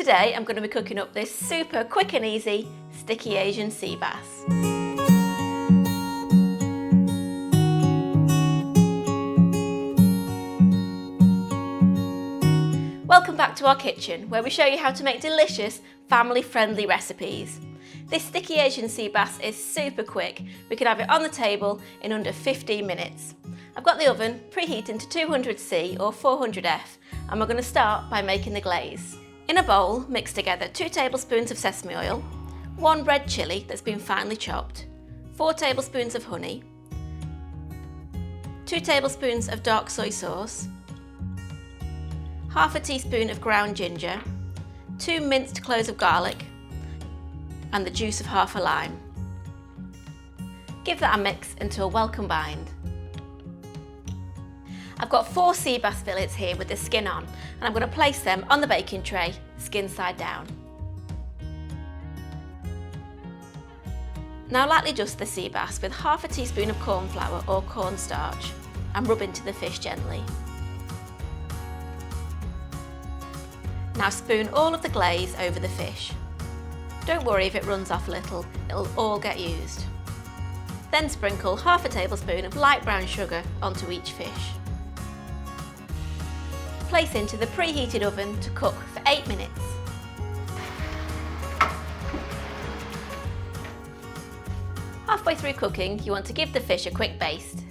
Today I'm going to be cooking up this super quick and easy sticky Asian sea bass. Welcome back to our kitchen, where we show you how to make delicious, family-friendly recipes. This sticky Asian sea bass is super quick. We can have it on the table in under 15 minutes. I've got the oven preheating to 200C or 400F, and we're going to start by making the glaze. In a bowl, mix together 2 tablespoons of sesame oil, 1 red chilli that's been finely chopped, 4 tablespoons of honey, 2 tablespoons of dark soy sauce, half a teaspoon of ground ginger, 2 minced cloves of garlic, and the juice of half a lime. Give that a mix until well combined. I've got 4 sea bass fillets here with the skin on, and I'm going to place them on the baking tray, skin side down. Now lightly dust the sea bass with half a teaspoon of cornflour or cornstarch and rub into the fish gently. Now spoon all of the glaze over the fish. Don't worry if it runs off a little, it'll all get used. Then sprinkle half a tablespoon of light brown sugar onto each fish. Place into the preheated oven to cook for 8 minutes. Halfway through cooking, you want to give the fish a quick baste.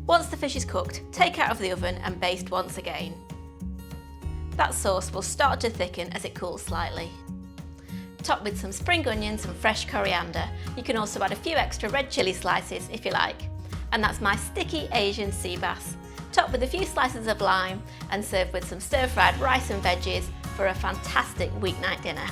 Once the fish is cooked, take out of the oven and baste once again. That sauce will start to thicken as it cools slightly. Top with some spring onions and fresh coriander. You can also add a few extra red chilli slices if you like. And that's my sticky Asian sea bass. Top with a few slices of lime and serve with some stir-fried rice and veggies for a fantastic weeknight dinner.